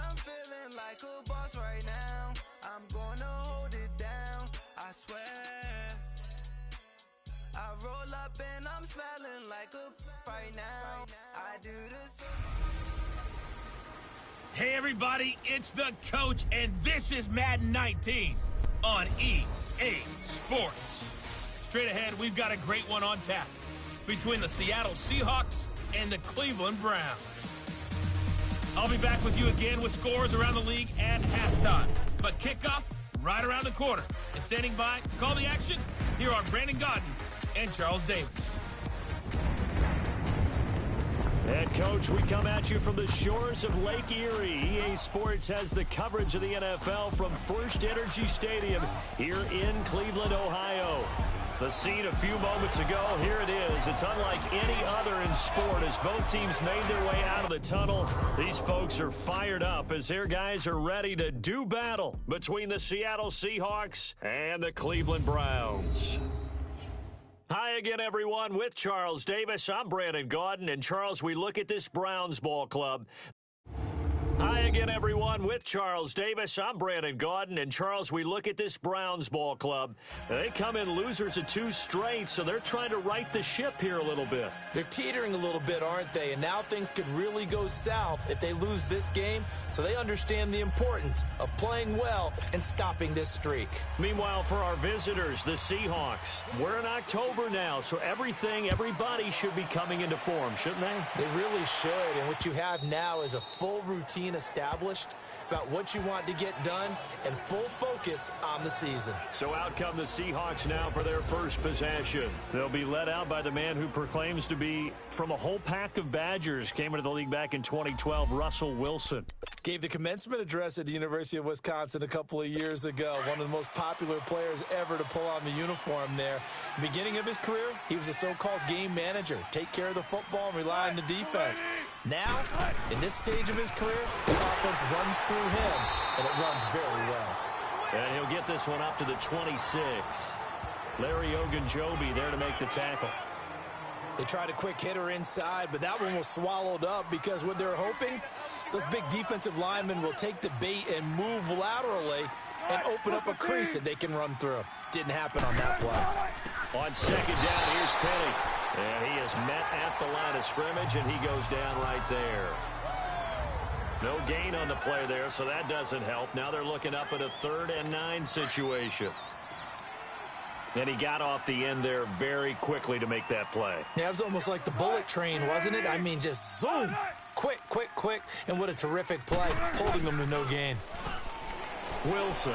I'm feeling like a boss right now. I'm gonna hold it down, I swear. I roll up and I'm smelling like a right now. I do this. Hey everybody, it's the coach, and this is Madden 19 on EA Sports. Straight ahead, we've got a great one on tap between the Seattle Seahawks and the Cleveland Browns. I'll be back with you again with scores around the league at halftime. But kickoff right around the corner. And standing by to call the action, here are Brandon Gaudin and Charles Davis. And, Coach, we come at you from the shores of Lake Erie. EA Sports has the coverage of the NFL from First Energy Stadium here in Cleveland, Ohio. The scene a few moments ago, here it is. It's unlike any other in sport as both teams made their way out of the tunnel. These folks are fired up as their guys are ready to do battle between the Seattle Seahawks and the Cleveland Browns. Hi again, everyone. With Charles Davis, I'm Brandon Gaudin. And, Charles, we look at this Browns ball club. Hi again, everyone. With Charles Davis, I'm Brandon Gaudin. And, Charles, we look at this Browns ball club. They come in losers of 2 straight, so they're trying to right the ship here a little bit. They're teetering a little bit, aren't they? And now things could really go south if they lose this game, so they understand the importance of playing well and stopping this streak. Meanwhile, for our visitors, the Seahawks, we're in October now, so everybody should be coming into form, shouldn't they? They really should, and what you have now is a full routine established about what you want to get done and full focus on the season. So out come the Seahawks now for their first possession. They'll be led out by the man who proclaims to be from a whole pack of Badgers. Came into the league back in 2012, Russell Wilson. Gave the commencement address at the University of Wisconsin a couple of years ago. One of the most popular players ever to pull on the uniform there. Beginning of his career, he was a so-called game manager. Take care of the football and rely on the defense. Now, in this stage of his career, the offense runs through him, and it runs very well. And he'll get this one up to the 26. Larry Ogunjobi there to make the tackle. They tried a quick hitter inside, but that one was swallowed up because what they're hoping, those big defensive linemen will take the bait and move laterally and open up a crease that they can run through. Didn't happen on that play. On second down, here's Penny. And he is met at the line of scrimmage, and he goes down right there. No gain on the play there, so that doesn't help. Now they're looking up at a 3rd and 9 situation. And he got off the end there very quickly to make that play. Yeah, it was almost like the bullet train, wasn't it? I mean, just zoom. Quick, quick, quick. And what a terrific play, holding them to no gain. Wilson.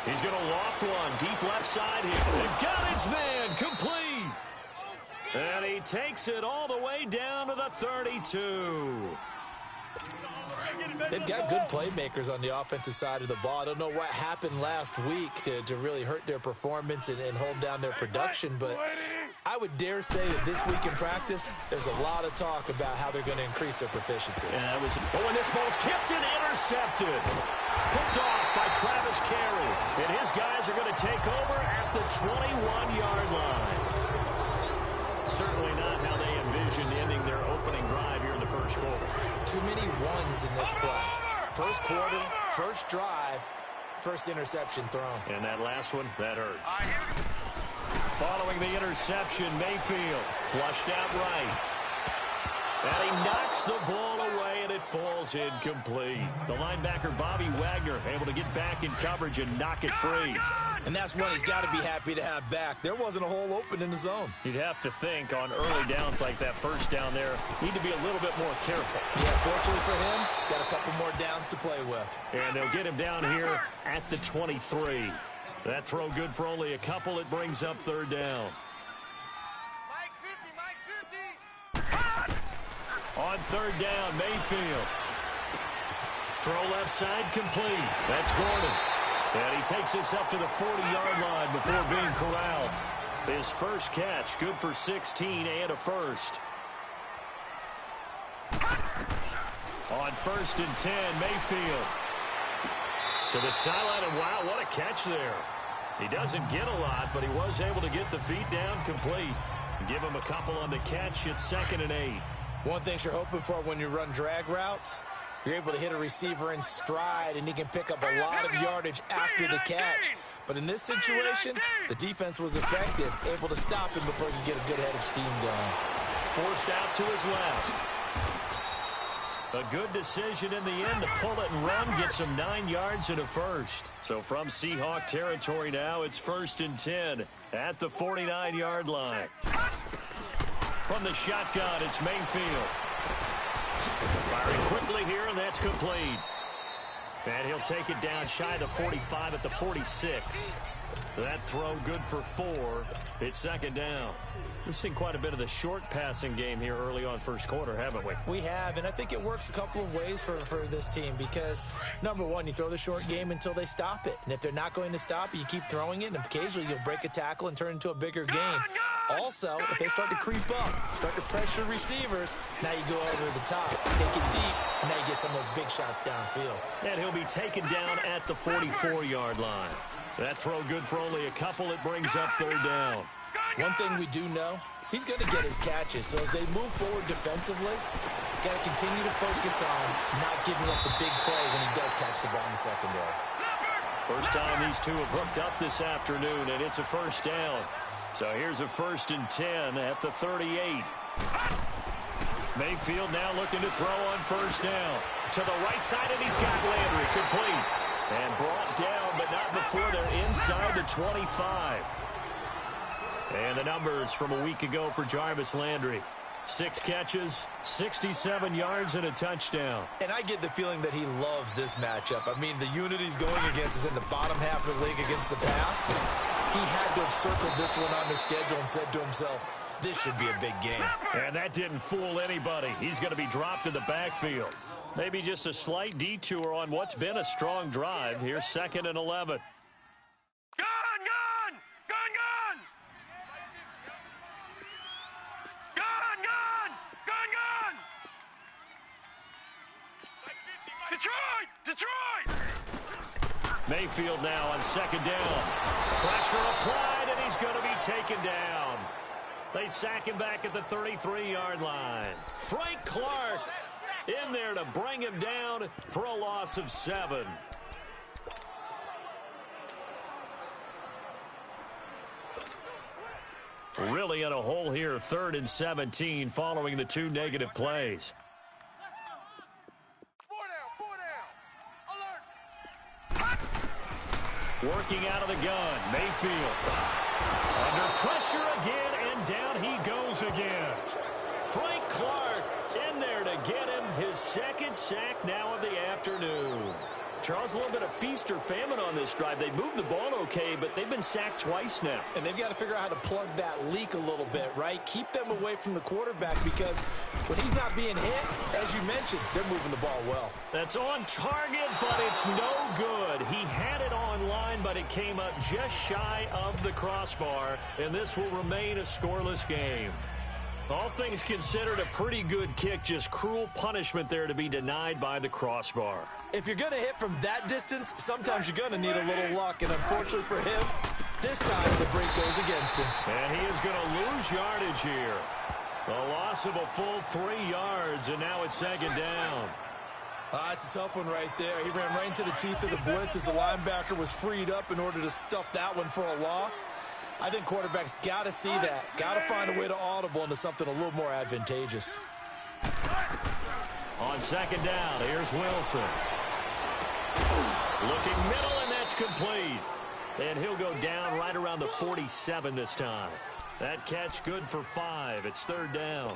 He's going to loft one. Deep left side here. And got his man. Complete. And he takes it all the way down to the 32. They've got good playmakers on the offensive side of the ball. I don't know what happened last week to really hurt their performance and hold down their production, but I would dare say that this week in practice, there's a lot of talk about how they're going to increase their proficiency. And when this ball's tipped and intercepted. Picked off by Travis Carey. And his guys are going to take over at the 21-yard line. Certainly not how they envisioned ending their opening drive here in the first quarter. Too many ones in this play. First quarter, first drive, first interception thrown. And that last one, that hurts. Following the interception, Mayfield flushed out right. And he knocks the ball away, and it falls incomplete. The linebacker, Bobby Wagner, able to get back in coverage and knock it free. And that's one he's got to be happy to have back. There wasn't a hole open in the zone. You'd have to think on early downs like that first down there, need to be a little bit more careful. Yeah, fortunately for him, got a couple more downs to play with. And they'll get him down here at the 23. That throw good for only a couple. It brings up 3rd down. On 3rd down, Mayfield. Throw left side complete. That's Gordon. And he takes this up to the 40-yard line before being corralled. His first catch, good for 16 and a first. On 1st and 10, Mayfield. To the sideline, and wow, what a catch there. He doesn't get a lot, but he was able to get the feet down complete. Give him a couple on the catch. It's 2nd and 8. One thing you're hoping for when you run drag routes, You're able to hit a receiver in stride, and he can pick up a lot of yardage after the catch. But in this situation, the defense was effective, able to stop him before he could get a good head of steam going. Forced out to his left. A good decision in the end to pull it and run, get some 9 yards and a first. So from Seahawk territory now, it's 1st and 10 at the 49-yard line. From the shotgun, it's Mayfield. Firing quickly here, and that's complete. And he'll take it down shy of the 45 at the 46. That throw good for 4. It's 2nd down. We've seen quite a bit of the short passing game here early on first quarter, haven't we? We have, and I think it works a couple of ways for this team because, number one, you throw the short game until they stop it. And if they're not going to stop it, you keep throwing it, and occasionally you'll break a tackle and turn it into a bigger game. Also, if they start to creep up, start to pressure receivers, now you go over the top, take it deep, and now you get some of those big shots downfield. And he'll be taken down at the 44-yard line. That throw good for only a couple. It brings up 3rd down. One thing we do know, he's going to get his catches. So as they move forward defensively, got to continue to focus on not giving up the big play when he does catch the ball in the secondary. First time these two have hooked up this afternoon, and it's a 1st down. So here's a 1st and 10 at the 38. Mayfield now looking to throw on 1st down. To the right side, and he's got Landry complete. And brought down, but not before they're inside the 25. And the numbers from a week ago for Jarvis Landry. 6 catches, 67 yards, and a touchdown. And I get the feeling that he loves this matchup. I mean, the unit he's going against is in the bottom half of the league against the pass. He had to have circled this one on the schedule and said to himself, this should be a big game. And that didn't fool anybody. He's going to be dropped in the backfield. Maybe just a slight detour on what's been a strong drive. Here's 2nd and 11. Detroit! Mayfield now on 2nd down. Pressure applied, and he's going to be taken down. They sack him back at the 33-yard line. Frank Clark in there to bring him down for a loss of 7. Really in a hole here, 3rd and 17 following the 2 negative plays. Working out of the gun, Mayfield. Under pressure again, and down he goes again. Frank Clark in there to get him his 2nd sack now of the afternoon. Charles, a little bit of feast or famine on this drive. They moved the ball okay, but they've been sacked twice now. And they've got to figure out how to plug that leak a little bit, right? Keep them away from the quarterback because when he's not being hit, as you mentioned, they're moving the ball well. That's on target, but it's no good. He had it on line, but it came up just shy of the crossbar, and this will remain a scoreless game. All things considered, a pretty good kick, just cruel punishment there to be denied by the crossbar. If you're going to hit from that distance, sometimes you're going to need a little luck, and unfortunately for him, this time the break goes against him. And he is going to lose yardage here. A loss of a full 3 yards, and now it's 2nd down. It's a tough one right there. He ran right into the teeth of the blitz as the linebacker was freed up in order to stuff that one for a loss. I think quarterbacks got to see that, got to find a way to audible into something a little more advantageous. On 2nd down, here's Wilson. Looking middle, and that's complete. And he'll go down right around the 47 this time. That catch good for 5. It's 3rd down.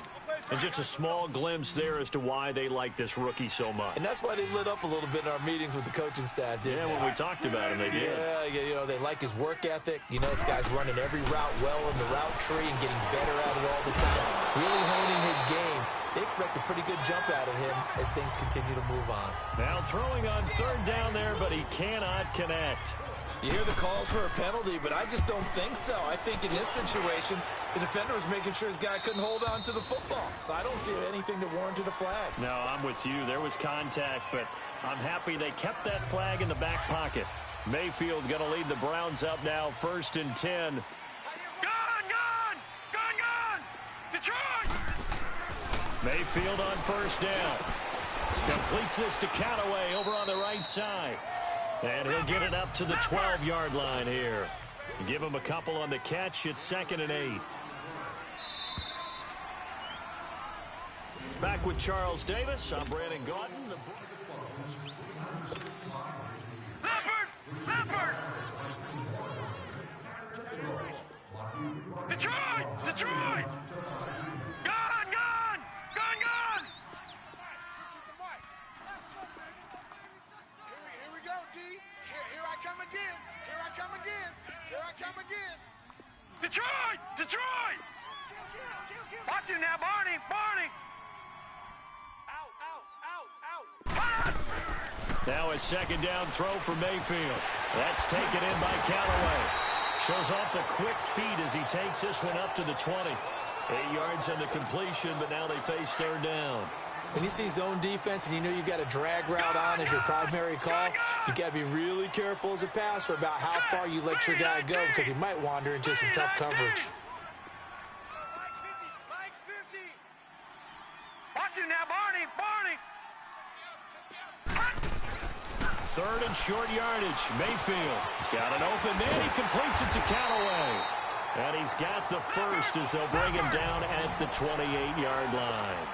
And just a small glimpse there as to why they like this rookie so much. And that's why they lit up a little bit in our meetings with the coaching staff, didn't they? Yeah, when we talked about him, they did. Yeah, you know, they like his work ethic. You know, this guy's running every route well in the route tree and getting better at it all the time. Really honing his game. They expect a pretty good jump out of him as things continue to move on. Now throwing on 3rd down there, but he cannot connect. You hear the calls for a penalty, but I just don't think so. I think in this situation, the defender was making sure his guy couldn't hold on to the football. So I don't see anything that warranted a flag. No, I'm with you. There was contact, but I'm happy they kept that flag in the back pocket. Mayfield going to lead the Browns up now, 1st and 10. Gone! Detroit! Mayfield on 1st down. Completes this to Callaway over on the right side. And he'll get it up to the 12-yard line here. Give him a couple on the catch. It's 2nd and 8. Back with Charles Davis. I'm Brandon Gaudin. Leopard! Detroit! Gone! Here we go, D. Here I come again. Detroit! Watch him now, Barney! Out. Now a 2nd down throw for Mayfield. That's taken in by Callaway. Shows off the quick feet as he takes this one up to the 20. 8 yards on the completion, but now they face 3rd down. When you see zone defense and you know you've got a drag route on as your primary call, you've got to be really careful as a passer about how far you let your guy go because he might wander into some tough coverage. Mike 50. Watch him now, Barney! 3rd and short yardage. Mayfield. He's got an open man. He completes it to Callaway. And he's got the first as they'll bring him down at the 28-yard line.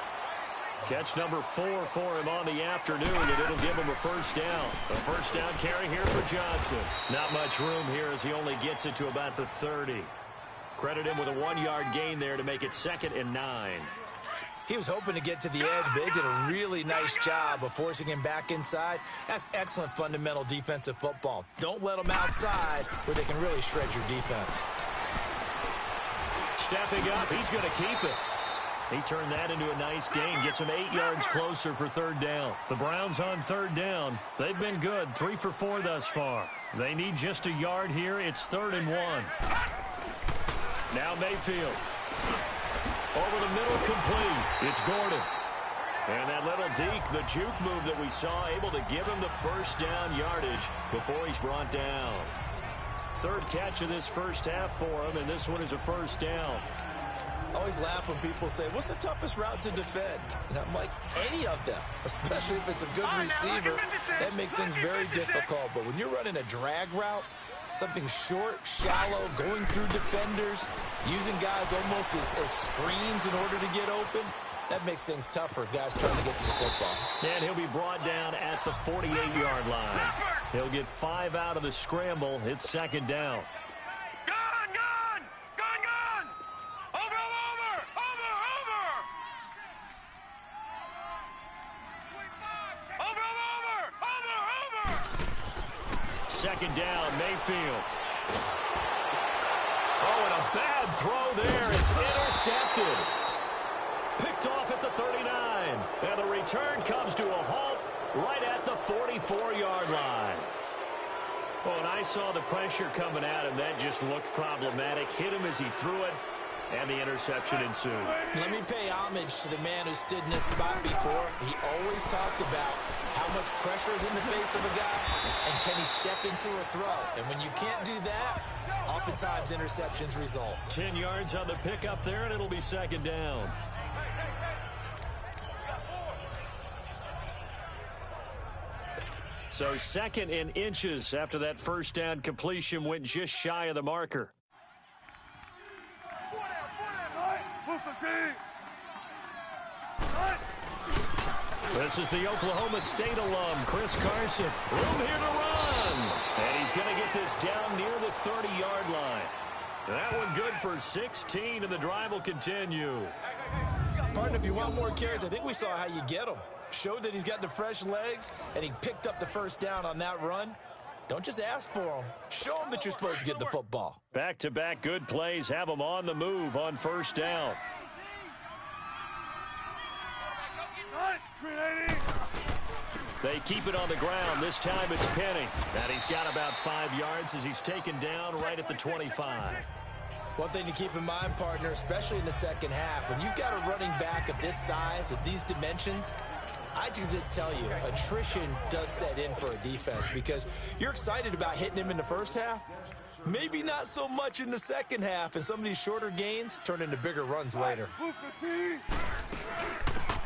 Catch number 4 for him on the afternoon, and it'll give him a 1st down. A 1st down carry here for Johnson. Not much room here as he only gets it to about the 30. Credit him with a 1-yard gain there to make it 2nd and 9. He was hoping to get to the edge, but they did a really nice job of forcing him back inside. That's excellent fundamental defensive football. Don't let them outside where they can really shred your defense. Stepping up, he's going to keep it. He turned that into a nice gain, gets him 8 yards closer for 3rd down. The Browns on 3rd down. They've been good, 3 for 4 thus far. They need just a yard here. It's 3rd and 1. Now Mayfield. Over the middle, complete. It's Gordon. And that little deke, the juke move that we saw, able to give him the 1st down yardage before he's brought down. 3rd catch of this 1st half for him, and this one is a 1st down. I always laugh when people say, what's the toughest route to defend? And I'm like, any of them, especially if it's a good receiver. That makes things very difficult. But when you're running a drag route, something short, shallow, going through defenders, using guys almost as screens in order to get open, that makes things tough for guys trying to get to the football. And he'll be brought down at the 48-yard line. He'll get 5 out of the scramble. It's 2nd down. Second down, Mayfield. Oh, and a bad throw there. It's intercepted. Picked off at the 39. And the return comes to a halt right at the 44-yard line. Oh, and I saw the pressure coming at him. That just looked problematic. Hit him as he threw it, and the interception ensued. Let me pay homage to the man who stood in this spot before. He always talked about how much pressure is in the face of a guy, and can he step into a throw? And when you can't do that, oftentimes interceptions result. 10 yards on the pickup there, and it'll be 2nd down. So 2nd in inches after that 1st down completion went just shy of the marker. This is the Oklahoma State alum, Chris Carson. Room here to run. And he's going to get this down near the 30-yard line. That one good for 16, and the drive will continue. Partner, if you want more carries, I think we saw how you get them. Showed that he's got the fresh legs, and he picked up the 1st down on that run. Don't just ask for them. Show them that you're supposed to get the football. Back-to-back good plays have them on the move on 1st down. They keep it on the ground. This time it's Penny. And he's got about 5 yards as he's taken down right at the 25. One thing to keep in mind, partner, especially in the second half, when you've got a running back of this size, of these dimensions, I can just tell you, attrition does set in for a defense because you're excited about hitting him in the first half, Maybe not so much in the second half, and some of these shorter gains turn into bigger runs later.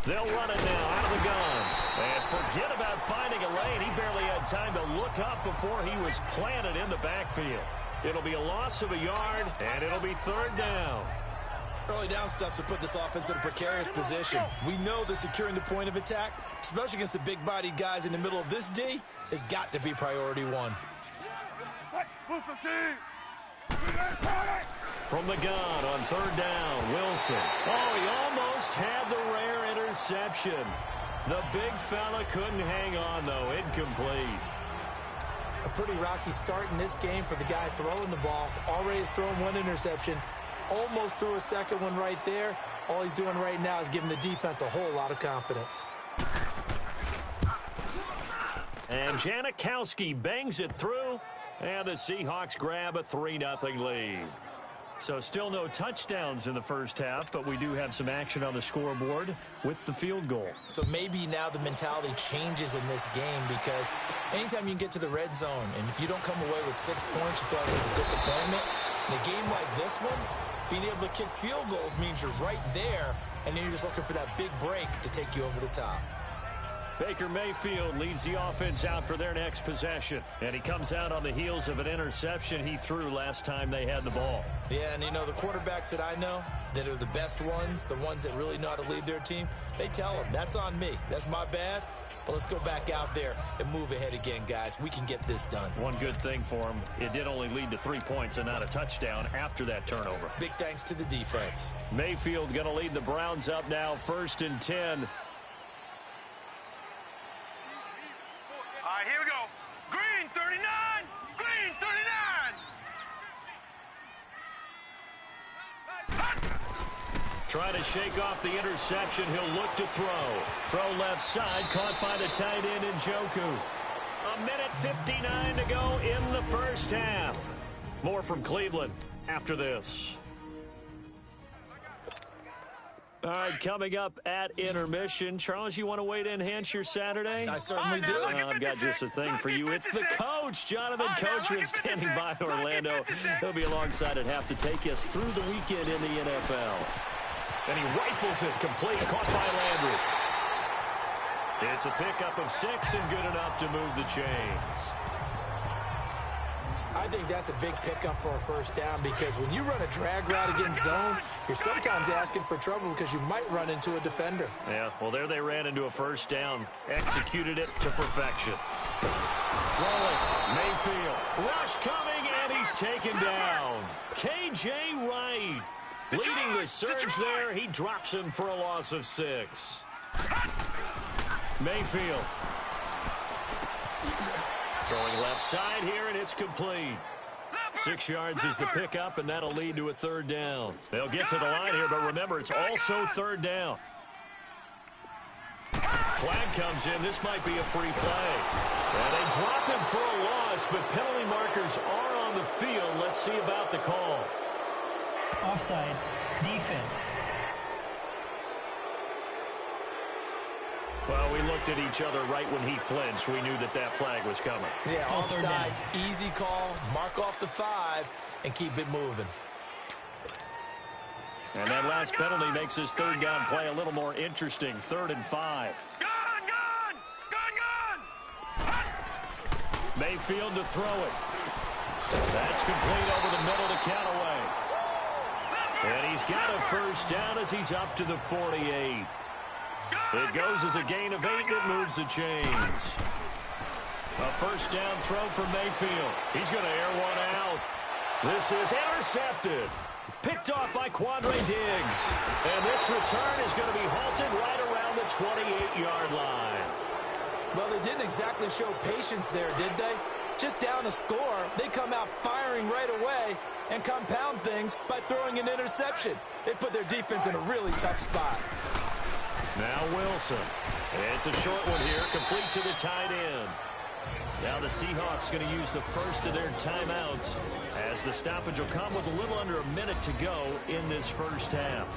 They'll run it now out of the gun. And forget about finding a lane. He barely had time to look up before he was planted in the backfield. It'll be a loss of a yard, and it'll be third down. Early down stuff to put this offense in a precarious position. We know that securing the point of attack, especially against the big-bodied guys in the middle of this D, has got to be priority one. From the gun on third down, Wilson. Oh, he almost had the rare interception. The big fella couldn't hang on, though. Incomplete. A pretty rocky start in this game for the guy throwing the ball. Already has thrown one interception. Almost threw a second one right there. All he's doing right now is giving the defense a whole lot of confidence. And Janikowski bangs it through. And the Seahawks grab a 3-0 lead. So still no touchdowns in the first half, but we do have some action on the scoreboard with the field goal. So maybe now the mentality changes in this game, because anytime you can get to the red zone, and if you don't come away with 6 points, you feel like it's a disappointment. In a game like this one, being able to kick field goals means you're right there, and then you're just looking for that big break to take you over the top. Baker Mayfield leads the offense out for their next possession. And he comes out on the heels of an interception he threw last time they had the ball. Yeah, and you know, the quarterbacks that I know that are the best ones, the ones that really know how to lead their team, they tell them, that's on me. That's my bad. But let's go back out there and move ahead again, guys. We can get this done. One good thing for him, it did only lead to 3 points and not a touchdown after that turnover. Big thanks to the defense. Mayfield going to lead the Browns up now, 1st and 10. All right, here we go. Green 39. Green 39. Trying to shake off the interception. He'll look to throw. Throw left side, caught by the tight end Njoku. 1:59 to go in the first half. More from Cleveland after this. All right, coming up at intermission. Charles, you want to wait to enhance your Saturday? I certainly do. I've got just a thing for you. It's the coach, Jonathan Coachman, standing by Orlando. He'll be alongside at half to take us through the weekend in the NFL. And he rifles it complete, caught by Landry. It's a pickup of 6 and good enough to move the chains. I think that's a big pickup for a first down, because when you run a drag route against zone, you're sometimes asking for trouble because you might run into a defender. Yeah, well, there they ran into a first down. Executed it to perfection. Throwing, Mayfield. Rush coming, and he's taken down. K.J. Wright leading the surge there. He drops him for a loss of 6. Mayfield. Throwing left side here, and it's complete. 6 yards is the pickup, and that'll lead to a third down. They'll get to the line here, but remember, it's also third down. Flag comes in. This might be a free play. And they drop him for a loss, but penalty markers are on the field. Let's see about the call. Offside, defense. Well, we looked at each other right when he flinched. We knew that that flag was coming. Yeah, Still offsides, easy call, mark off the 5, and keep it moving. And that last penalty makes his third down play a little more interesting. 3rd and 5. Gun! Mayfield to throw it. That's complete over the middle to Callaway. And he's got a first down as he's up to the 48. It goes as a gain of 8, and it moves the chains. A first down throw for Mayfield. He's going to air one out. This is intercepted. Picked off by Quandre Diggs. And this return is going to be halted right around the 28-yard line. Well, they didn't exactly show patience there, did they? Just down a score, they come out firing right away and compound things by throwing an interception. They put their defense in a really tough spot. Now Wilson. It's a short one here, complete to the tight end. Now the Seahawks going to use the first of their timeouts, as the stoppage will come with a little under a minute to go in this first half.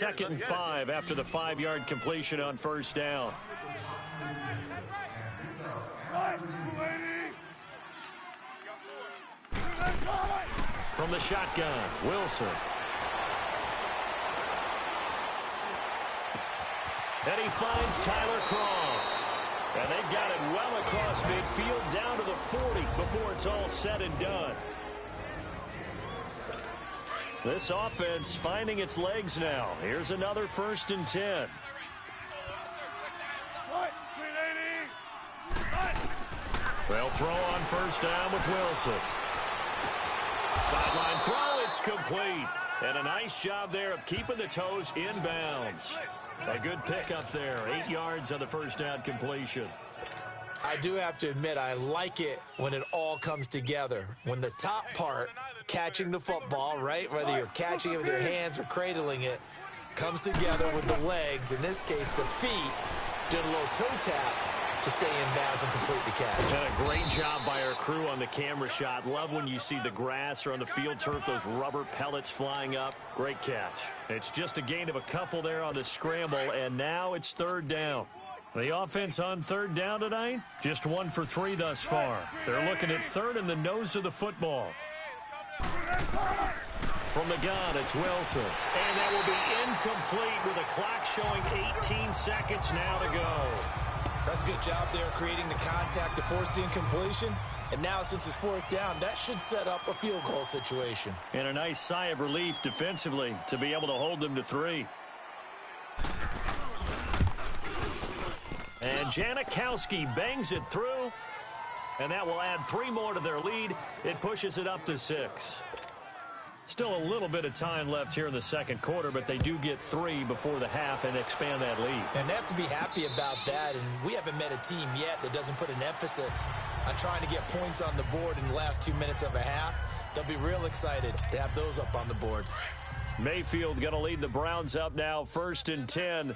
2nd and 5 after the 5-yard completion on first down. From the shotgun, Wilson. And he finds Tyler Croft. And they've got it well across midfield down to the 40 before it's all said and done. This offense finding its legs now. Here's another 1st and 10. They'll throw on first down with Wilson. Sideline throw, it's complete. And a nice job there of keeping the toes in bounds. A good pickup there, 8 yards on the first down completion. I do have to admit, I like it when it all comes together. When the top part, catching the football, right, whether you're catching it with your hands or cradling it, comes together with the legs, in this case the feet, doing a little toe tap to stay in bounds and complete the catch. And a great job by our crew on the camera shot. Love when you see the grass or on the field turf, those rubber pellets flying up. Great catch. It's just a gain of a couple there on the scramble, and now it's 3rd down. The offense on 3rd down tonight, just 1 for 3 thus far. They're looking at 3rd in the nose of the football. From the gun, it's Wilson. And that will be incomplete with a clock showing 18 seconds now to go. That's a good job there creating the contact to force the incompletion. And now since it's 4th down, that should set up a field goal situation. And a nice sigh of relief defensively to be able to hold them to 3. And Janikowski bangs it through. And that will add 3 more to their lead. It pushes it up to 6. Still a little bit of time left here in the 2nd quarter, but they do get 3 before the half and expand that lead. And they have to be happy about that. And we haven't met a team yet that doesn't put an emphasis on trying to get points on the board in the last 2 minutes of a half. They'll be real excited to have those up on the board. Mayfield going to lead the Browns up now, 1st and 10.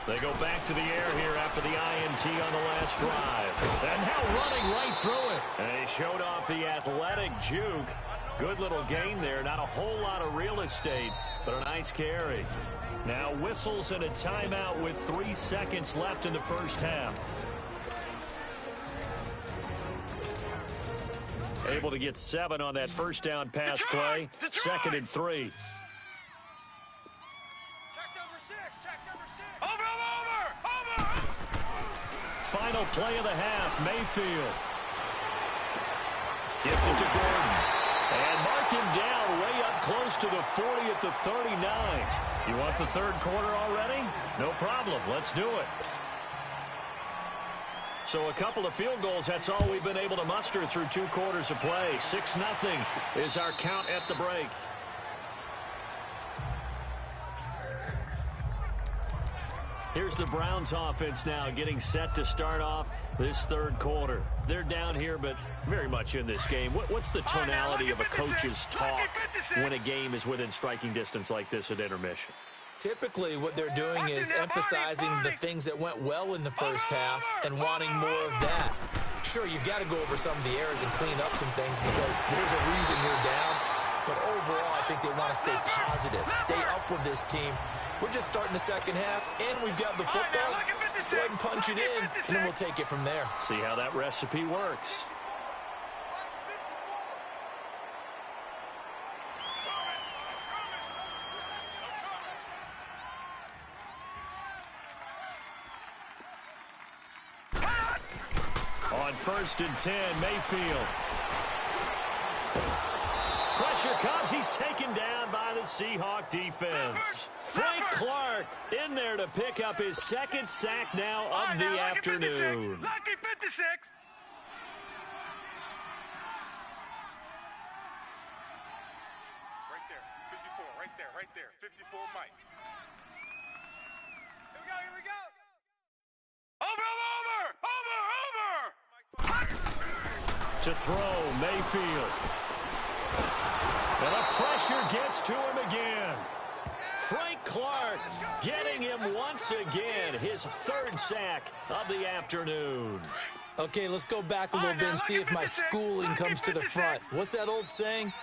They go back to the air here after the INT on the last drive. And now running right through it. And he showed off the athletic juke. Good little gain there. Not a whole lot of real estate, but a nice carry. Now whistles and a timeout with 3 seconds left in the first half. Able to get 7 on that first down pass play. 2nd and 3. Final play of the half, Mayfield. Gets it to Gordon. And mark him down way up close to the 40 at the 39. You want the 3rd quarter already? No problem. Let's do it. So a couple of field goals, that's all we've been able to muster through 2 quarters of play. 6-0 is our count at the break. Here's the Browns offense now getting set to start off this 3rd quarter. They're down here, but very much in this game. What's the tonality of a coach's talk when a game is within striking distance like this at intermission? Typically, what they're doing is emphasizing the things that went well in the first half and wanting more of that. Sure, you've got to go over some of the errors and clean up some things because there's a reason you're down. But overall, I think they want to stay positive, stay up with this team. We're just starting the second half, and we've got the football. Let's go ahead and punch it in, and then we'll take it from there. See how that recipe works. On 1st and 10, Mayfield. Pressure comes. He's taken down by the Seahawk defense. Frank Clark in there to pick up his 2nd sack now of the afternoon. Lucky 56. Right there, 54, right there, 54 Mike. Here we go. Over. To throw, Mayfield. And the pressure gets to him again. Frank Clark getting him once again, his 3rd sack of the afternoon. Okay, let's go back a little bit and see if my schooling comes to the front. What's that old saying?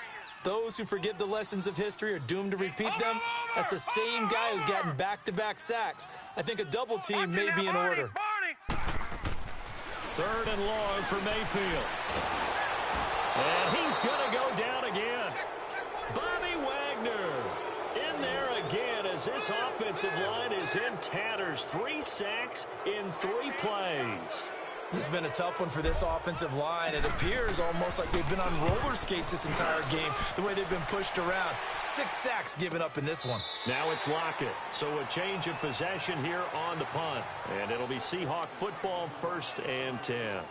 Those who forget the lessons of history are doomed to repeat them. That's the same guy who's gotten back-to-back sacks. I think a double team may be in order. 3rd and long for Mayfield. And he's going to go down again. Bobby Wagner in there again as this offensive line is in tatters. 3 sacks in 3 plays. This has been a tough one for this offensive line. It appears almost like they've been on roller skates this entire game, the way they've been pushed around. 6 sacks given up in this one. Now it's Lockett. So a change of possession here on the punt. And it'll be Seahawk football, 1st and 10.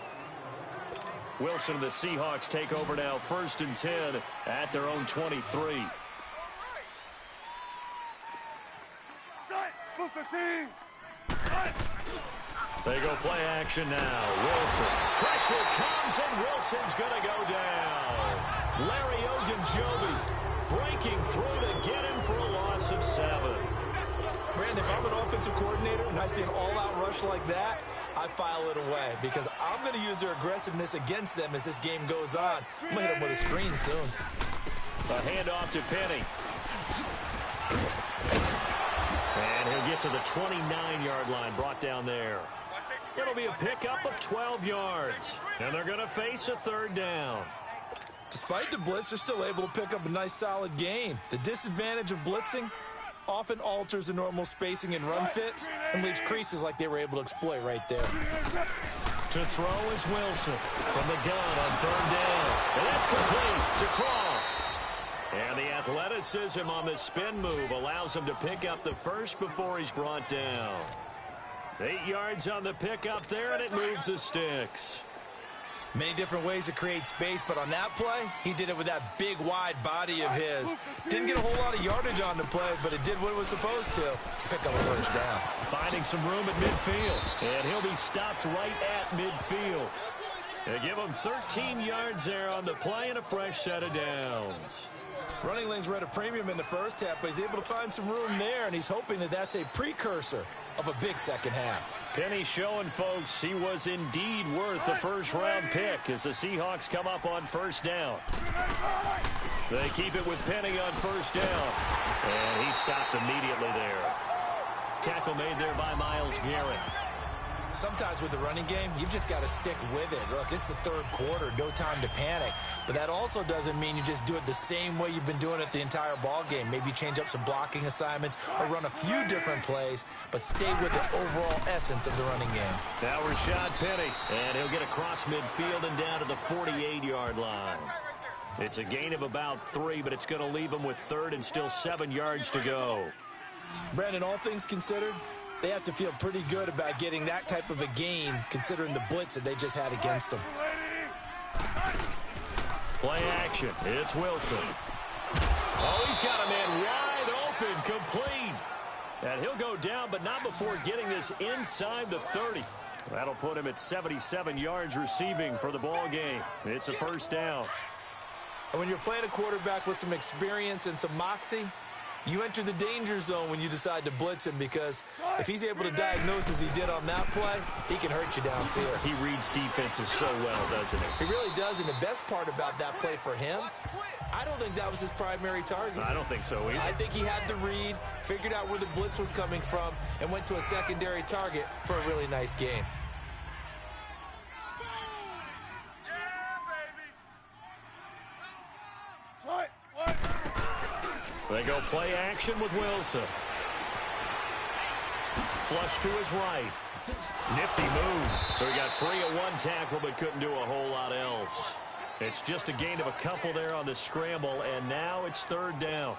Wilson and the Seahawks take over now, 1st and 10 at their own 23. They go play action now. Wilson. Pressure comes, and Wilson's going to go down. Larry Ogunjobi breaking through to get him for a loss of 7. Brandon, if I'm an offensive coordinator and I see an all-out rush like that, I file it away because I'm going to use their aggressiveness against them as this game goes on. I'm going to hit them with a screen soon. A handoff to Penny. And he'll get to the 29-yard line, brought down there. It'll be a pickup of 12 yards. And they're going to face a 3rd down. Despite the blitz, they're still able to pick up a nice, solid gain. The disadvantage of blitzing often alters the normal spacing and run fits and leaves creases like they were able to exploit right there. To throw is Wilson from the gun on 3rd down. And that's complete to Croft. And the athleticism on the spin move allows him to pick up the first before he's brought down. 8 yards on the pickup there, and it moves the sticks. Many different ways to create space, but on that play, he did it with that big, wide body of his. Didn't get a whole lot of yardage on the play, but it did what it was supposed to. Pick up a 1st down. Finding some room at midfield, and he'll be stopped right at midfield. They give him 13 yards there on the play and a fresh set of downs. Running lanes were at a premium in the first half, but he's able to find some room there, and he's hoping that that's a precursor of a big second half. Penny showing folks he was indeed worth the 1st-round pick as the Seahawks come up on 1st down. They keep it with Penny on 1st down, and he stopped immediately there. Tackle made there by Myles Garrett. Sometimes with the running game, you've just got to stick with it. Look, it's the 3rd quarter, no time to panic. But that also doesn't mean you just do it the same way you've been doing it the entire ball game. Maybe change up some blocking assignments or run a few different plays, but stay with the overall essence of the running game. Now Rashad Penny, and he'll get across midfield and down to the 48-yard line. It's a gain of about 3, but it's going to leave him with 3rd and still 7 yards to go. Brandon, all things considered, they have to feel pretty good about getting that type of a gain considering the blitz that they just had against them. Play action. It's Wilson. Oh, he's got a man wide open, complete. And he'll go down, but not before getting this inside the 30. That'll put him at 77 yards receiving for the ball game. It's a 1st down. And when you're playing a quarterback with some experience and some moxie, you enter the danger zone when you decide to blitz him because if he's able to diagnose as he did on that play, he can hurt you downfield. He reads defenses so well, doesn't he? He really does, and the best part about that play for him, I don't think that was his primary target. I don't think so either. I think he had the read, figured out where the blitz was coming from, and went to a secondary target for a really nice gain. They go play action with Wilson. Flush to his right. Nifty move. So he got free of 1 tackle but couldn't do a whole lot else. It's just a gain of a couple there on the scramble, and now it's 3rd down.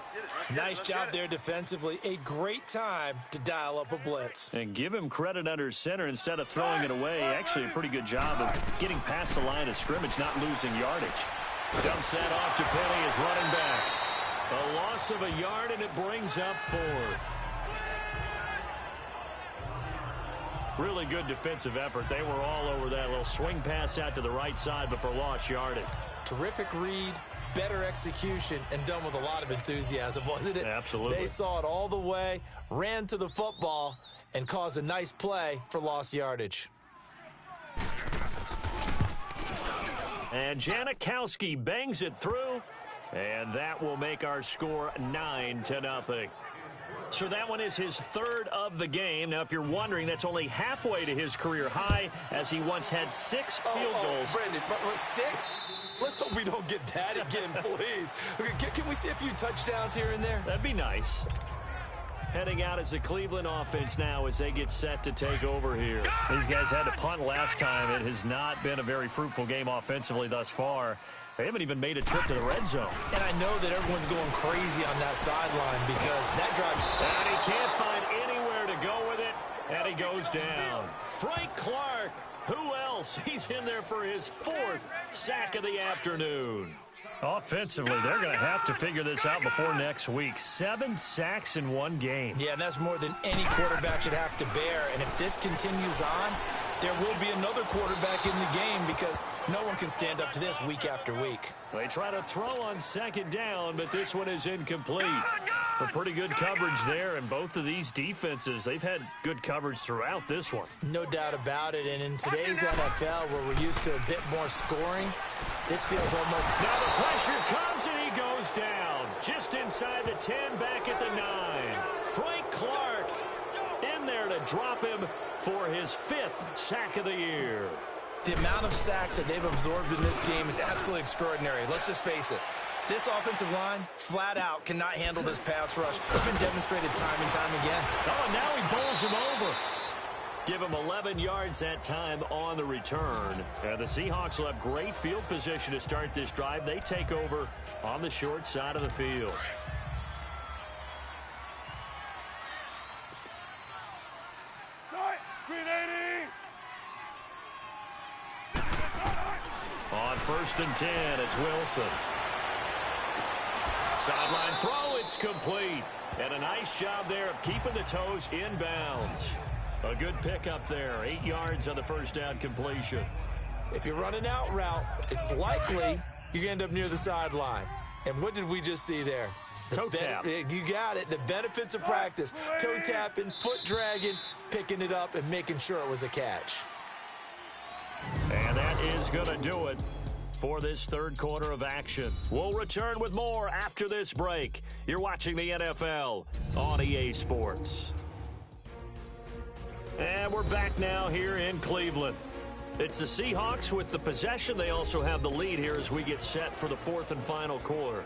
Nice job there defensively. A great time to dial up a blitz. And give him credit under center instead of throwing it away. Actually a pretty good job of getting past the line of scrimmage, not losing yardage. Dumps that off to Penny as running back. A loss of a yard, and it brings up 4th. Really good defensive effort. They were all over that little swing pass out to the right side before lost yardage. Terrific read, better execution, and done with a lot of enthusiasm, wasn't it? Absolutely. They saw it all the way, ran to the football, and caused a nice play for lost yardage. And Janikowski bangs it through, and that will make our score 9-0. So that one is his third of the game. Now, if you're wondering, that's only halfway to his career high, as he once had 6 field goals. Brandon, but 6? Let's hope we don't get that again, please. Okay, can we see a few touchdowns here and there? That'd be nice. Heading out as the Cleveland offense now as they get set to take over here. These guys had to punt last time. It has not been a very fruitful game offensively thus far. They haven't even made a trip to the red zone. And I know that everyone's going crazy on that sideline because that drive... And he can't find anywhere to go with it, and he goes down. Frank Clark, who else? He's in there for his 4th sack of the afternoon. Offensively, they're going to have to figure this out before next week. 7 sacks in one game. Yeah, and that's more than any quarterback should have to bear. And if this continues on, there will be another quarterback in the game because no one can stand up to this week after week. They try to throw on second down, but this one is incomplete. But pretty good coverage there, and both of these defenses, they've had good coverage throughout this one. No doubt about it, and in today's NFL, where we're used to a bit more scoring, this feels almost... Now the pressure comes, and he goes down. Just inside the 10, back at the 9. Frank Clark in there to drop him for his 5th sack of the year. The amount of sacks that they've absorbed in this game is absolutely extraordinary. Let's just face it. This offensive line, flat out, cannot handle this pass rush. It's been demonstrated time and time again. Oh, and now he bowls him over. Give him 11 yards that time on the return. And the Seahawks will have great field position to start this drive. They take over on the short side of the field. On 1st and 10, it's Wilson. Sideline throw, it's complete. And a nice job there of keeping the toes inbounds. A good pickup there, 8 yards on the first down completion. If you're running out route, it's likely you're going to end up near the sideline. And what did we just see there? Toe tap. You got it. The benefits of practice. Toe tapping, foot dragging, picking it up, and making sure it was a catch. And that is going to do it for this third quarter of action. We'll return with more after this break. You're watching the NFL on EA Sports. And we're back now here in Cleveland. It's the Seahawks with the possession. They also have the lead here as we get set for the 4th and final quarter.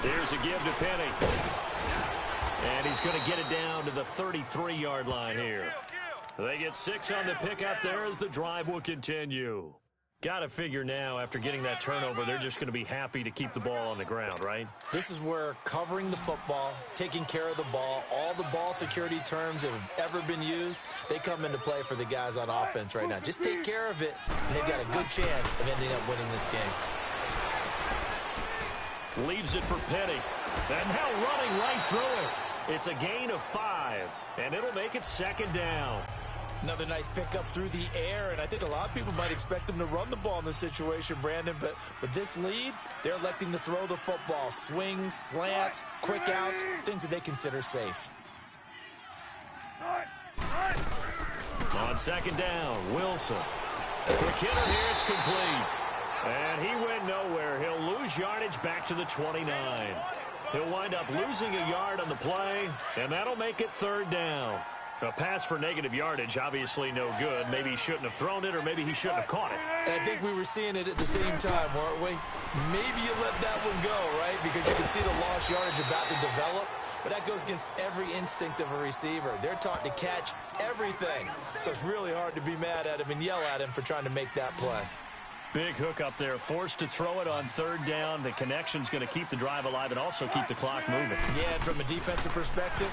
Here's a give to Penny. And he's going to get it down to the 33-yard line here. They get 6 on the pickup there as the drive will continue. Got to figure now, after getting that turnover, they're just going to be happy to keep the ball on the ground, right? This is where covering the football, taking care of the ball, all the ball security terms that have ever been used, they come into play for the guys on offense right now. Just take care of it, and they've got a good chance of ending up winning this game. Leaves it for Penny. And now running right through it. It's a gain of 5, and it'll make it 2nd down. Another nice pickup through the air, and I think a lot of people might expect them to run the ball in this situation, Brandon, but with this lead, they're electing to throw the football. Swings, slants, quick outs, things that they consider safe. On 2nd down, Wilson. Quick hitter here, it's complete. And he went nowhere. He'll lose yardage back to the 29. He'll wind up losing a yard on the play, and that'll make it 3rd down. A pass for negative yardage, obviously no good. Maybe he shouldn't have thrown it, or maybe he shouldn't have caught it. And I think we were seeing it at the same time, weren't we? Maybe you let that one go, right? Because you can see the lost yardage about to develop. But that goes against every instinct of a receiver. They're taught to catch everything. So it's really hard to be mad at him and yell at him for trying to make that play. Big hook up there, forced to throw it on 3rd down. The connection's going to keep the drive alive and also keep the clock moving. Yeah, and from a defensive perspective,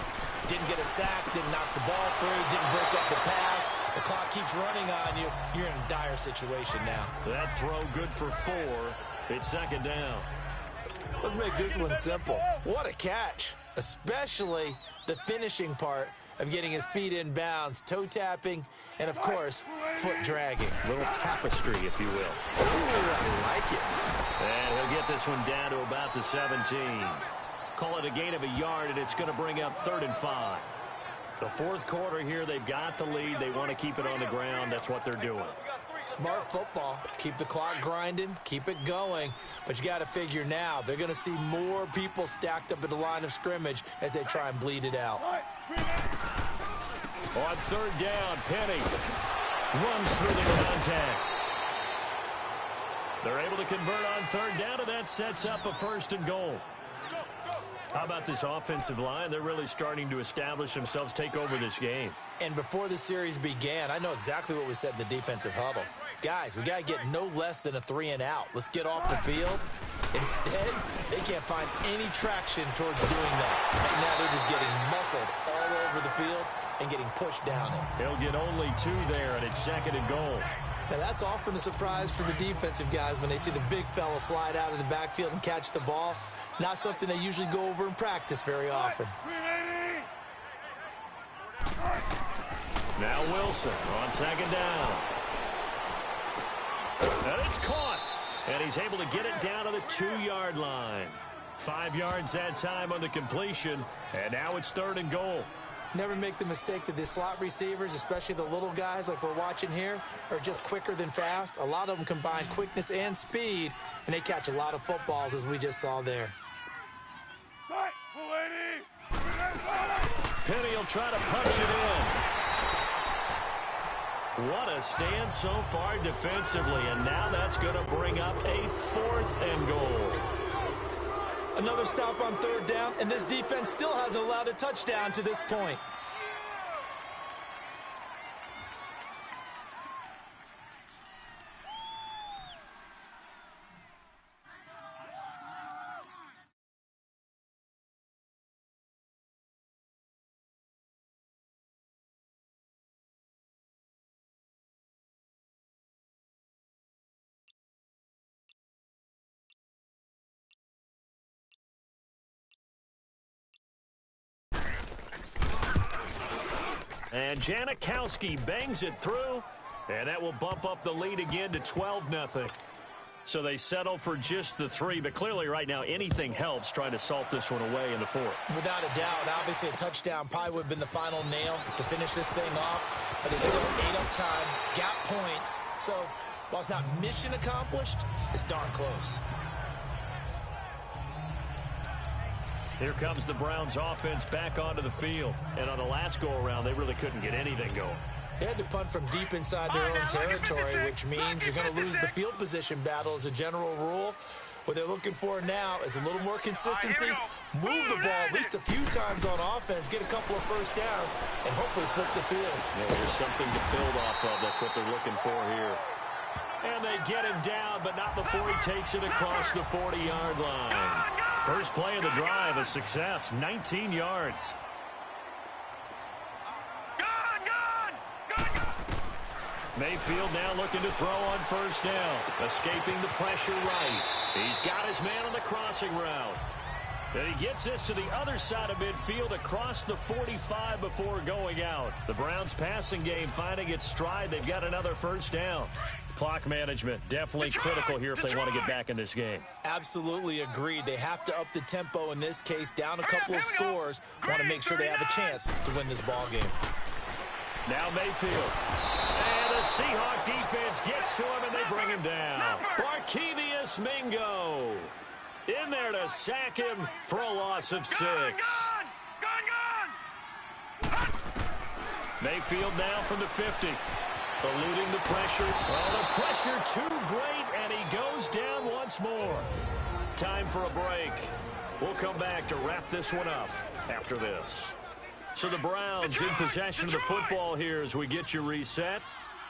didn't get a sack, didn't knock the ball through, didn't break up the pass. The clock keeps running on you. You're in a dire situation now. That throw good for 4. It's 2nd down. Let's make this one simple. What a catch. especially the finishing part of getting his feet in bounds, toe tapping, and, of course, foot dragging. A little tapestry, if you will. Ooh, I like it. And he'll get this one down to about the 17. Call it a gain of a yard, and it's going to bring up 3rd and 5. The fourth quarter here, they've got the lead. They want to keep it on the ground. That's what they're doing. Smart football. Keep the clock grinding. Keep it going. But you got to figure now, they're going to see more people stacked up at the line of scrimmage as they try and bleed it out. On 3rd down, Penny runs through the contact. They're able to convert on 3rd down, and that sets up a 1st and goal. How about this offensive line? They're really starting to establish themselves, take over this game. And before the series began, I know exactly what we said in the defensive huddle. Guys, we got to get no less than a 3-and-out. Let's get off the field. Instead, they can't find any traction towards doing that. Right now, they're just getting muscled all over the field and getting pushed down it. He'll get only 2 there, and it's 2nd and goal. Now, that's often a surprise for the defensive guys when they see the big fella slide out of the backfield and catch the ball. Not something they usually go over in practice very often. Now Wilson on 2nd down. And it's caught. And he's able to get it down to the 2-yard line. 5 yards that time on the completion. And now it's 3rd and goal. Never make the mistake that the slot receivers, especially the little guys like we're watching here, are just quicker than fast. A lot of them combine quickness and speed, and they catch a lot of footballs, as we just saw there. Penny will try to punch it in. What a stand so far defensively, and now that's going to bring up a 4th and goal. Another stop on 3rd down, and this defense still hasn't allowed a touchdown to this point. And Janikowski bangs it through, and that will bump up the lead again to 12-0. So they settle for just the 3, but clearly right now anything helps trying to salt this one away in the 4th. Without a doubt, obviously a touchdown probably would have been the final nail to finish this thing off, but it's still ate up time, got points. So while it's not mission accomplished, it's darn close. Here comes the Browns offense back onto the field. And on the last go-around, they really couldn't get anything going. They had to punt from deep inside their own territory, which means you're going to lose the field position battle as a general rule. What they're looking for now is a little more consistency, move the ball at least a few times on offense, get a couple of first downs, and hopefully flip the field. Yeah, there's something to build off of. That's what they're looking for here. And they get him down, but not before he takes it across the 40-yard line. First play of the drive, a success, 19 yards. Mayfield now looking to throw on 1st down, escaping the pressure right. He's got his man on the crossing route. And he gets this to the other side of midfield across the 45 before going out. The Browns passing game finding its stride. They've got another 1st down. Clock management definitely critical here if they want to get back in this game. Absolutely agreed. They have to up the tempo in this case, down a couple of scores. Want to make sure they have a chance to win this ball game. Now Mayfield. And the Seahawk defense gets to him and they bring him down. Barkevius Mingo in there to sack him for a loss of 6. Mayfield now from the 50. Eluding the pressure. Well, the pressure too great, and he goes down once more. Time for a break. We'll come back to wrap this one up after this. So the Browns in possession of the football here as we get you reset.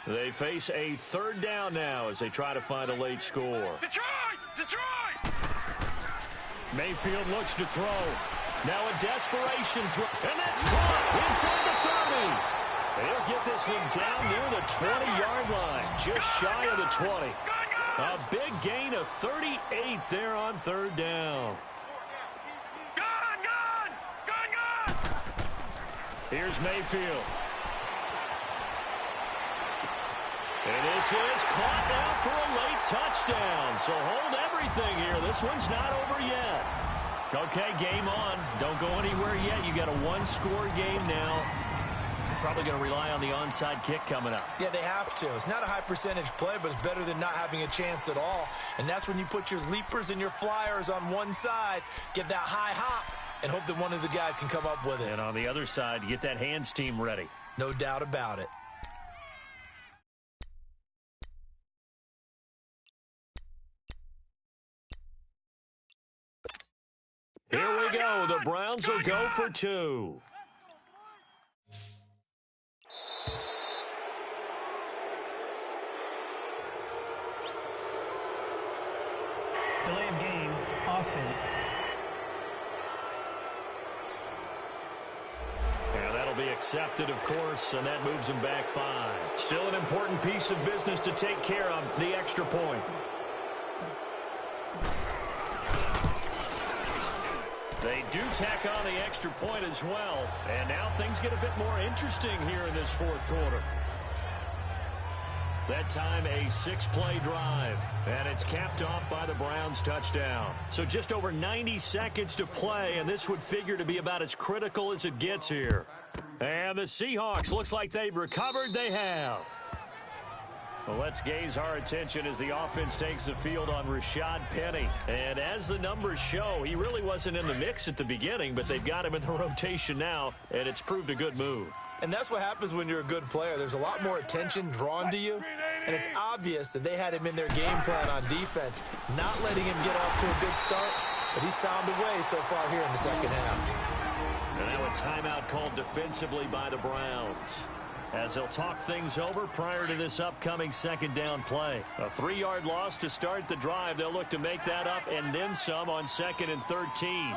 They face a 3rd down now as they try to find a late score. Detroit! Mayfield looks to throw. Now a desperation throw. And that's caught inside the 30. They'll get this one down near the 20-yard line, just shy of the 20. A big gain of 38 there on 3rd down. Here's Mayfield. And this is caught now for a late touchdown. So hold everything here. This one's not over yet. Okay, game on. Don't go anywhere yet. You got a one-score game now. Probably going to rely on the onside kick coming up. Yeah, they have to. It's not a high-percentage play, but it's better than not having a chance at all. And that's when you put your leapers and your flyers on one side, get that high hop, and hope that one of the guys can come up with it. And on the other side, get that hands team ready. No doubt about it. Here we go. The Browns will go for two. Delay of game, offense. Yeah, that'll be accepted, of course, and that moves them back 5. Still an important piece of business to take care of, the extra point. They do tack on the extra point as well, and now things get a bit more interesting here in this fourth quarter. That time a 6-play drive, and it's capped off by the Browns touchdown. So just over 90 seconds to play, and this would figure to be about as critical as it gets here. And the Seahawks, looks like they've recovered. They have. Well, let's gaze our attention as the offense takes the field on Rashad Penny. And as the numbers show, he really wasn't in the mix at the beginning, but they've got him in the rotation now, and it's proved a good move. And that's what happens when you're a good player. There's a lot more attention drawn to you, and it's obvious that they had him in their game plan on defense, not letting him get off to a good start, but he's found a way so far here in the second half. And now a timeout called defensively by the Browns, as they'll talk things over prior to this upcoming second down play. A 3-yard loss to start the drive. They'll look to make that up and then some on 2nd and 13.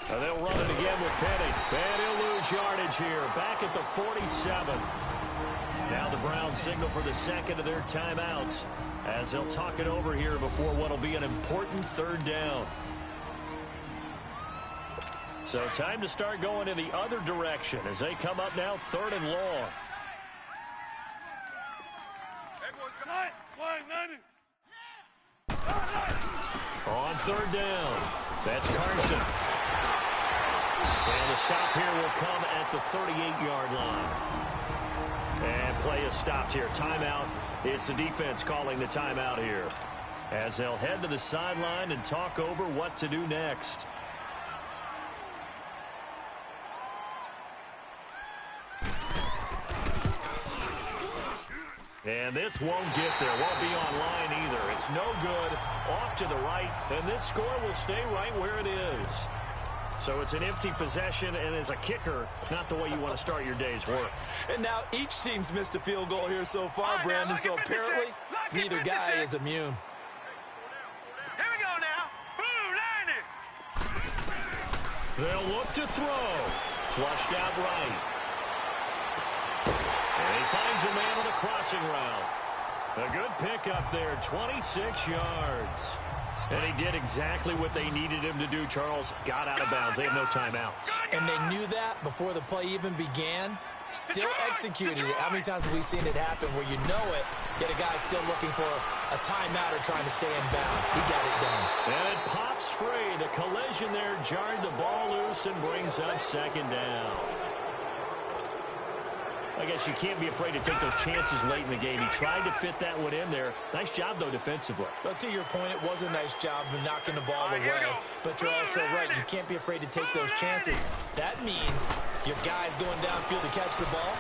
They'll run it again with Penny. And he'll lose yardage here. Back at the 47. Now the Browns signal for the second of their timeouts, as they'll talk it over here before what will be an important third down. So time to start going in the other direction as they come up now 3rd and long. On 3rd down, that's Carson. And the stop here will come at the 38-yard line. And play is stopped here. Timeout. It's the defense calling the timeout here, as they'll head to the sideline and talk over what to do next. And this won't get there. Won't be online either. It's no good. Off to the right. And this score will stay right where it is. So it's an empty possession, and as a kicker, not the way you want to start your day's work. And now each team's missed a field goal here so far, Brandon, so apparently neither guy is immune. Here we go now. Blue 90. They'll look to throw. Flushed out right. And he finds a man on a crossing route. A good pickup there, 26 yards. And he did exactly what they needed him to do, Charles. Got out of bounds. They have no timeouts. And they knew that before the play even began. Still executed it. How many times have we seen it happen where you know it, yet a guy's still looking for a timeout or trying to stay in bounds? He got it done. And it pops free. The collision there jarred the ball loose and brings up 2nd down. I guess you can't be afraid to take those chances late in the game. He tried to fit that one in there. Nice job, though, defensively. But to your point, it was a nice job of knocking the ball away. But you're also right. You can't be afraid to take those chances. That means your guys going downfield to catch the ball,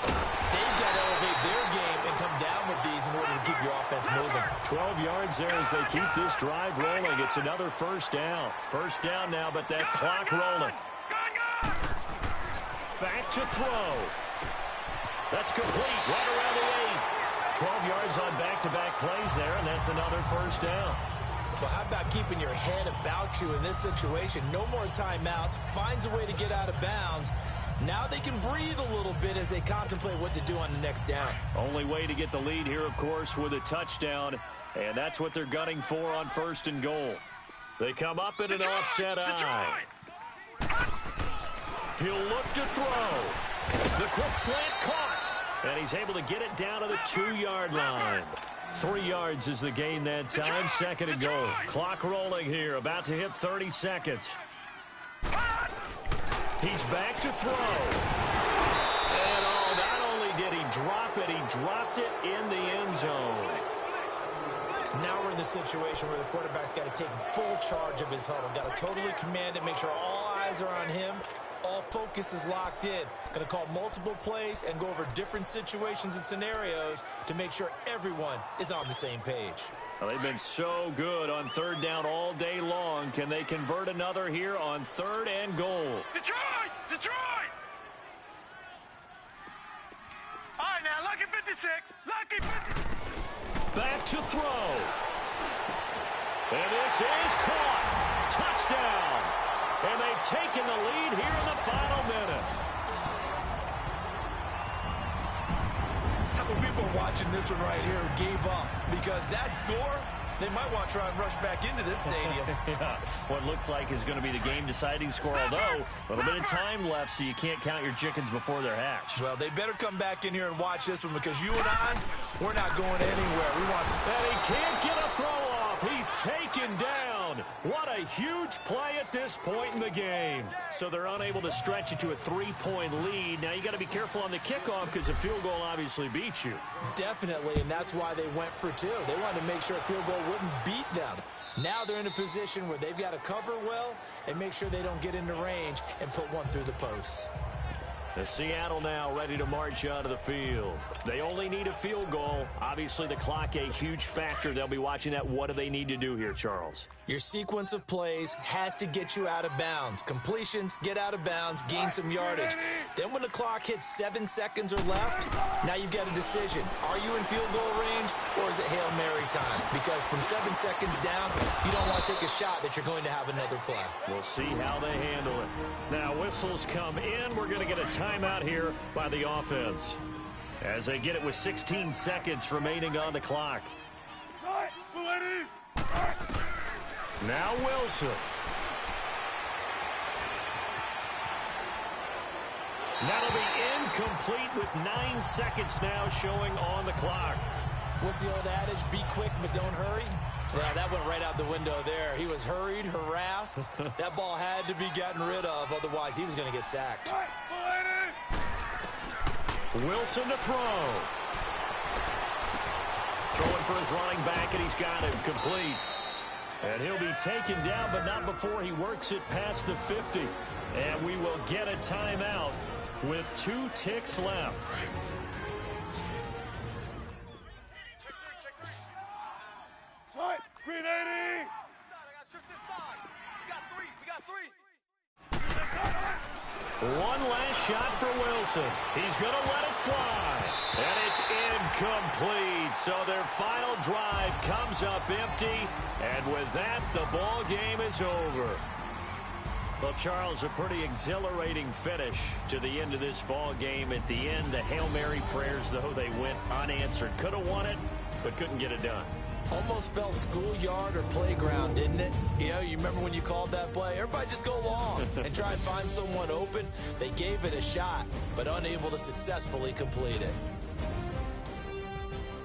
they've got to elevate their game and come down with these in order to keep your offense moving. 12 yards there as they keep this drive rolling. It's another 1st down. 1st down now, but that clock rolling. Back to throw. That's complete, right around the 8. 12 yards on back-to-back plays there, and that's another 1st down. Well, how about keeping your head about you in this situation? No more timeouts. Finds a way to get out of bounds. Now they can breathe a little bit as they contemplate what to do on the next down. Only way to get the lead here, of course, with a touchdown, and that's what they're gunning for on 1st and goal. They come up in an offset eye. He'll look to throw. The quick slant caught. And he's able to get it down to the 2-yard line. 3 yards is the gain that time. Second and goal. Clock rolling here. About to hit 30 seconds. He's back to throw. And not only did he drop it, he dropped it in the end zone. Now we're in the situation where the quarterback's got to take full charge of his huddle. Got to totally command it, make sure all eyes are on him. All focus is locked in. Going to call multiple plays and go over different situations and scenarios to make sure everyone is on the same page. Well, they've been so good on third down all day long. Can they convert another here on third and goal? Detroit! Detroit! All right, now, lucky 56. Lucky 56. Back to throw. And this is caught. Touchdown. And they've taken the lead here in the final minute. How many people watching this one right here who gave up? Because that score, they might want to try and rush back into this stadium. Yeah, what looks like is going to be the game-deciding score, although a little bit of time left, so you can't count your chickens before they're hatched. Well, they better come back in here and watch this one because you and I, we're not going anywhere. We want some... And he can't get a throw off. He's taken down. What a huge play at this point in the game. So they're unable to stretch it to a 3-point lead. Now you got to be careful on the kickoff because a field goal obviously beats you. Definitely, and that's why they went for 2. They wanted to make sure a field goal wouldn't beat them. Now they're in a position where they've got to cover well and make sure they don't get into range and put one through the posts. The Seattle now ready to march onto the field. They only need a field goal. Obviously, the clock a huge factor. They'll be watching that. What do they need to do here, Charles? Your sequence of plays has to get you out of bounds. Completions, get out of bounds, gain some yardage. Then when the clock hits 7 seconds or left, now you've got a decision. Are you in field goal range or is it Hail Mary time? Because from 7 seconds down, you don't want to take a shot that you're going to have another play. We'll see how they handle it. Now whistles come in. We're going to get a timeout here by the offense as they get it with 16 seconds remaining on the clock. Now Wilson. That'll be incomplete with 9 seconds now showing on the clock. What's the old adage? Be quick, but don't hurry. Yeah, that went right out the window there. He was hurried, harassed. That ball had to be gotten rid of, otherwise he was going to get sacked. Wilson to throw. Throwing for his running back, and he's got him complete. And he'll be taken down, but not before he works it past the 50. And we will get a timeout with 2 ticks left. Green 80! One last shot for Wilson. He's going to let it fly. And it's incomplete. So their final drive comes up empty. And with that, the ball game is over. Well, Charles, a pretty exhilarating finish to the end of this ball game. At the end, the Hail Mary prayers, though, they went unanswered. Could have won it, but couldn't get it done. Almost felt schoolyard or playground, didn't it? You know, you remember when you called that play? Everybody just go long and try and find someone open. They gave it a shot, but unable to successfully complete it.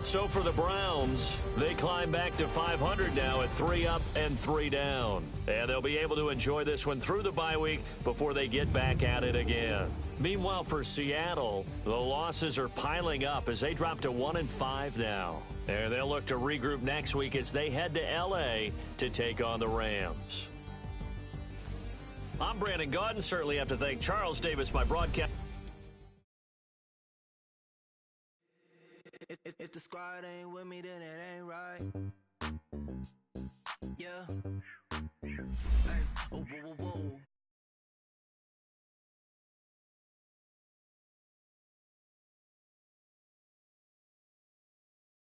So for the Browns, they climb back to 500 now at 3 up and 3 down. And they'll be able to enjoy this one through the bye week before they get back at it again. Meanwhile, for Seattle, the losses are piling up as they drop to 1-5 now. And they'll look to regroup next week as they head to L.A. to take on the Rams. I'm Brandon Gaudin. Certainly have to thank Charles Davis, my broadcast. If the squad ain't with me, then it ain't right. Yeah. Hey, oh, whoa, whoa, whoa.